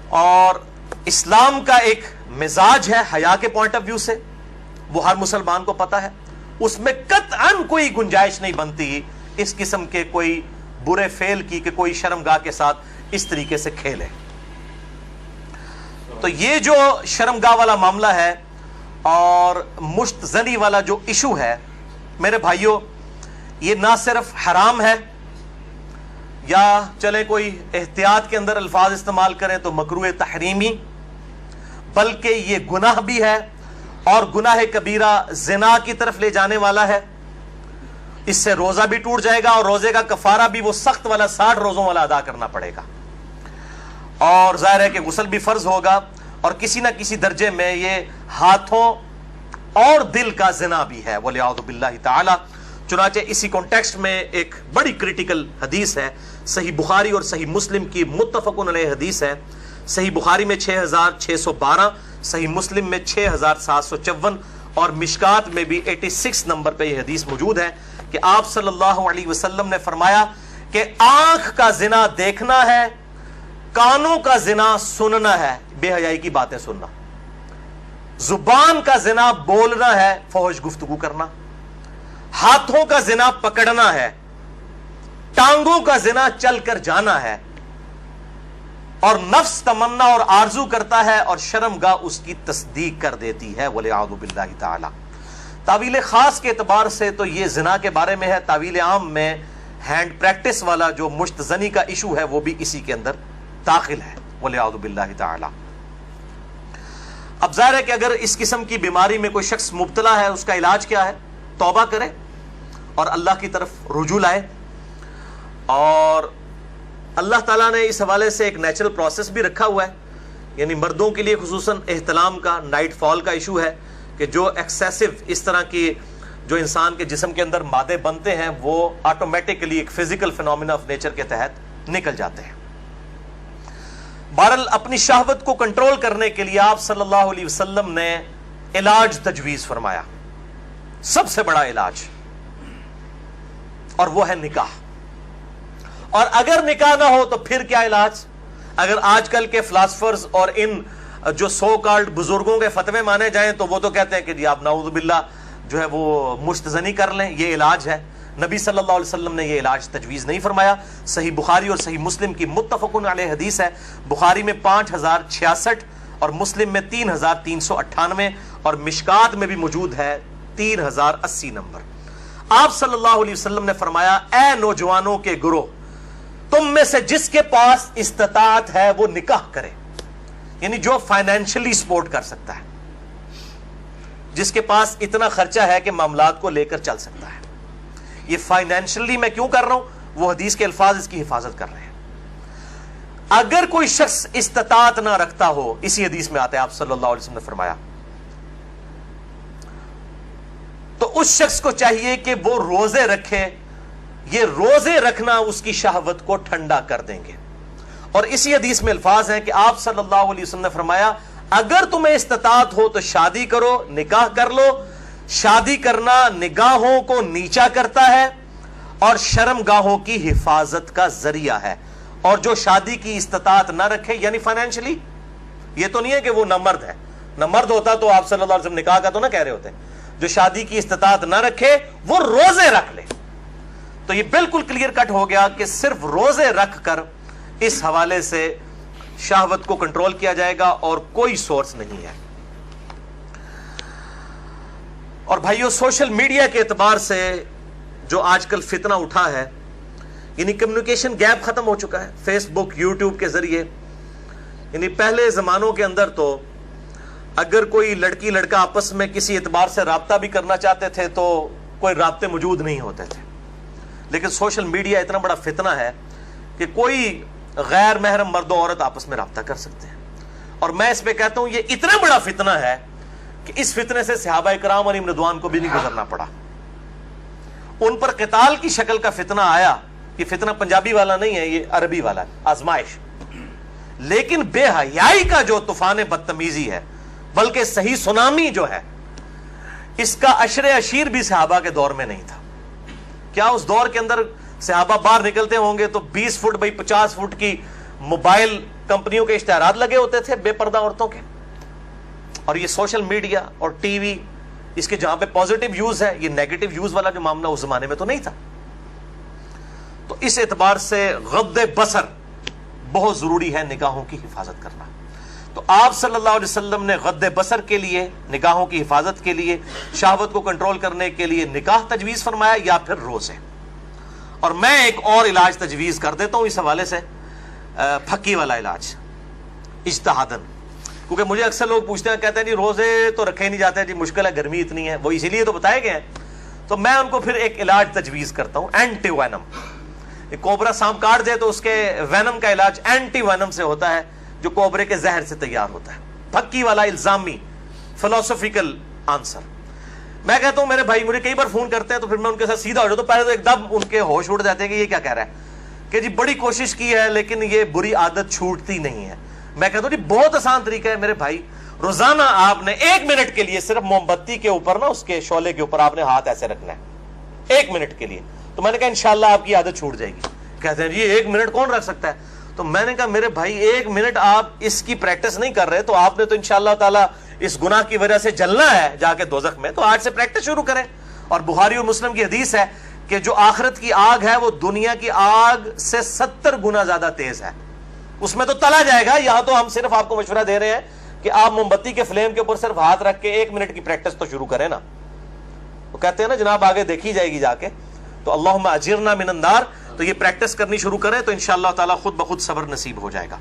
اور اسلام کا ایک مزاج ہے حیا کے پوائنٹ آف ویو سے، وہ ہر مسلمان کو پتا ہے، اس میں قطعاً کوئی گنجائش نہیں بنتی اس قسم کے کوئی برے فعل کی کہ کوئی شرمگاہ کے ساتھ اس طریقے سے کھیلے۔ تو یہ جو شرمگاہ والا معاملہ ہے اور مشت زنی والا جو ایشو ہے میرے بھائیوں، یہ نہ صرف حرام ہے یا چلے کوئی احتیاط کے اندر الفاظ استعمال کریں تو مکروہ تحریمی، بلکہ یہ گناہ بھی ہے، اور گناہ کبیرہ زنا کی طرف لے جانے والا ہے۔ اس سے روزہ بھی ٹوٹ جائے گا اور روزے کا کفارہ بھی وہ سخت والا 60 روزوں والا ادا کرنا پڑے گا، اور ظاہر ہے کہ غسل بھی فرض ہوگا، اور کسی نہ کسی درجے میں یہ ہاتھوں اور دل کا زنا بھی ہے وَلِعَوْذُ بِاللَّهِ تعالی۔ چنانچہ اسی کانٹیکسٹ میں ایک بڑی کریٹیکل حدیث ہے، صحیح بخاری اور صحیح مسلم کی متفق علیہ حدیث ہے۔ صحیح بخاری میں 6612، صحیح مسلم میں 6754، اور مشکات میں بھی 86 نمبر پہ یہ حدیث موجود ہے کہ آپ صلی اللہ علیہ وسلم نے فرمایا کہ آنکھ کا زنا دیکھنا ہے، کانوں کا زنا سننا ہے، بے حیائی کی باتیں سننا، زبان کا زنا بولنا ہے، فحش گفتگو کرنا، ہاتھوں کا زنا پکڑنا ہے، ٹانگوں کا زنا چل کر جانا ہے، اور نفس تمنا اور آرزو کرتا ہے اور شرمگاہ اس کی تصدیق کر دیتی ہے وَلِعَوْذُ بِاللَّهِ تعالی۔ تعویل خاص کے اعتبار سے تو یہ زنا کے بارے میں ہے، تعویل عام میں ہینڈ پریکٹس والا جو مشت زنی کا ایشو ہے وہ بھی اسی کے اندر داخل ہے وَلِعَوْذُ بِاللَّهِ تعالی۔ اب ظاہر ہے کہ اگر اس قسم کی بیماری میں کوئی شخص مبتلا ہے، اس کا علاج کیا ہے؟ توبہ کرے اور اللہ کی طرف رجوع لائے، اور اللہ تعالیٰ نے اس حوالے سے ایک نیچرل پروسیس بھی رکھا ہوا ہے، یعنی مردوں کے لیے خصوصاً احتلام کا، نائٹ فال کا ایشو ہے کہ جو ایکسیسو اس طرح کی جو انسان کے جسم کے اندر مادے بنتے ہیں وہ آٹومیٹکلی ایک فزیکل فینومینا آف نیچر کے تحت نکل جاتے ہیں۔ بہرحال اپنی شہوت کو کنٹرول کرنے کے لیے آپ صلی اللہ علیہ وسلم نے علاج تجویز فرمایا، سب سے بڑا علاج، اور وہ ہے نکاح۔ اور اگر نکاح نہ ہو تو پھر کیا علاج؟ اگر آج کل کے فلاسفرز اور ان جو سو کالڈ بزرگوں کے فتوے مانے جائیں تو وہ تو کہتے ہیں کہ جی آپ نعوذ باللہ جو ہے وہ مشتزنی کر لیں، یہ علاج ہے۔ نبی صلی اللہ علیہ وسلم نے یہ علاج تجویز نہیں فرمایا۔ صحیح بخاری اور صحیح مسلم کی متفقن علیہ حدیث ہے، بخاری میں 5066 اور مسلم میں 3398، اور مشکات میں بھی موجود ہے 3080 نمبر۔ آپ صلی اللہ علیہ وسلم نے فرمایا، اے نوجوانوں کے گروہ، تم میں سے جس کے پاس استطاعت ہے وہ نکاح کرے، یعنی جو فائنینشلی سپورٹ کر سکتا ہے، جس کے پاس اتنا خرچہ ہے کہ معاملات کو لے کر چل سکتا ہے۔ یہ فائنینشلی میں کیوں کر رہا ہوں؟ وہ حدیث کے الفاظ اس کی حفاظت کر رہے ہیں۔ اگر کوئی شخص استطاعت نہ رکھتا ہو، اسی حدیث میں آتا ہے آپ صلی اللہ علیہ وسلم نے فرمایا، تو اس شخص کو چاہیے کہ وہ روزے رکھے، یہ روزے رکھنا اس کی شہوت کو ٹھنڈا کر دیں گے۔ اور اسی حدیث میں الفاظ ہیں کہ آپ صلی اللہ علیہ وسلم نے فرمایا، اگر تمہیں استطاعت ہو تو شادی کرو، نکاح کر لو۔ شادی کرنا نگاہوں کو نیچا کرتا ہے اور شرم گاہوں کی حفاظت کا ذریعہ ہے، اور جو شادی کی استطاعت نہ رکھے، یعنی فائنینشلی، یہ تو نہیں ہے کہ وہ نہ مرد ہے، نہ مرد ہوتا تو آپ صلی اللہ علیہ وسلم نکاح کا تو نہ کہہ رہے ہوتے، جو شادی کی استطاعت نہ رکھے وہ روزے رکھ لے۔ تو یہ بالکل کلیئر کٹ ہو گیا کہ صرف روزے رکھ کر اس حوالے سے شہوت کو کنٹرول کیا جائے گا اور کوئی سورس نہیں ہے۔ اور بھائیو، سوشل میڈیا کے اعتبار سے جو آج کل فتنہ اٹھا ہے، یعنی کمیونیکیشن گیپ ختم ہو چکا ہے فیس بک، یوٹیوب کے ذریعے۔ یعنی پہلے زمانوں کے اندر تو اگر کوئی لڑکی لڑکا آپس میں کسی اعتبار سے رابطہ بھی کرنا چاہتے تھے تو کوئی رابطے موجود نہیں ہوتے تھے، لیکن سوشل میڈیا اتنا بڑا فتنہ ہے کہ کوئی غیر محرم مرد و عورت آپس میں رابطہ کر سکتے ہیں۔ اور میں اس پہ کہتا ہوں یہ اتنا بڑا فتنہ ہے کہ اس فتنے سے صحابہ کرام علیہم رضوان کو بھی نہیں گزرنا پڑا۔ ان پر قتال کی شکل کا فتنہ آیا، یہ فتنہ پنجابی والا نہیں ہے، یہ عربی والا ہے، آزمائش۔ لیکن بے حیائی کا جو طوفان بدتمیزی ہے، بلکہ صحیح سونامی جو ہے، اس کا عشر عشیر بھی صحابہ کے دور میں نہیں تھا۔ کیا اس دور کے اندر صحابہ باہر نکلتے ہوں گے تو 20 فٹ بائی 50 فٹ کی موبائل کمپنیوں کے اشتہارات لگے ہوتے تھے بے پردہ عورتوں کے، اور یہ سوشل میڈیا اور ٹی وی، اس کے جہاں پہ پازیٹیو یوز ہے، یہ نیگیٹو یوز والا جو معاملہ اس زمانے میں تو نہیں تھا. تو اس اعتبار سے غض بصر بہت ضروری ہے نگاہوں کی حفاظت کرنا. تو آپ صلی اللہ علیہ وسلم نے غض بصر کے لیے، نگاہوں کی حفاظت کے لیے، شہوت کو کنٹرول کرنے کے لیے نکاح تجویز فرمایا یا پھر روزے. اور میں ایک اور علاج تجویز کر دیتا ہوں اس حوالے سے، پھکی والا علاج اجتہادن. کیونکہ مجھے اکثر لوگ پوچھتے ہیں، کہتے ہیں جی روزے تو رکھے ہی نہیں جاتے جی، مشکل ہے، گرمی اتنی ہے، وہ اسی لیے تو بتائے گئے ہیں. تو میں ان کو پھر ایک علاج تجویز کرتا ہوں، اینٹی وینم. کوبرا سانپ کاٹ دے تو اس کے وینم کا علاج اینٹی وینم سے ہوتا ہے، جو کوبرے کے زہر سے تیار ہوتا ہے. پھکی والا الزامی فلسفیکل آنسر. میں کہتا ہوں میرے بھائی مجھے کئی بار فون کرتے ہیں تو پھر میں ان کے ساتھ سیدھا ہو جاتا ہوں. پہلے تو ایک دم ان کے ہوش اڑ جاتے ہیں کہ یہ کیا کہہ رہا ہے، کہ جی بڑی کوشش کی ہے لیکن یہ بری عادت چھوٹتی نہیں ہے. میں کہتا ہوں جی بہت آسان طریقہ ہے میرے بھائی، روزانہ آپ نے 1 منٹ کے لیے صرف موم بتی کے اوپر نا، اس کے شعلے کے اوپر آپ نے ہاتھ ایسے رکھنا ہے 1 منٹ کے لیے. تو میں نے کہا انشاءاللہ آپ کی عادت چھوٹ جائے گی. کہتے ہیں جی 1 منٹ کون رکھ سکتا ہے؟ تو میں نے کہا میرے بھائی 1 منٹ آپ اس کی پریکٹس نہیں کر رہے تو آپ نے تو انشاءاللہ تعالی اس گناہ کی وجہ سے جلنا ہے جا کے دوزخ میں. تو آج سے پریکٹس شروع کریں. اور بخاری اور مسلم کی حدیث ہے کہ جو آخرت کی آگ ہے وہ دنیا کی آگ سے 70 گنا زیادہ تیز ہے، اس میں تو تلا جائے گا. یہاں تو ہم صرف آپ کو مشورہ دے رہے ہیں کہ آپ موم بتی کے فلیم کے اوپر صرف ہاتھ رکھ کے 1 منٹ کی پریکٹس تو شروع کریں نا. تو کہتے ہیں نا جناب آگے دیکھی جائے گی جا کے. تو اللہم اجرنا من النار. تو یہ پریکٹس کرنی شروع کریں تو انشاءاللہ تعالی خود بخود صبر نصیب ہو جائے گا.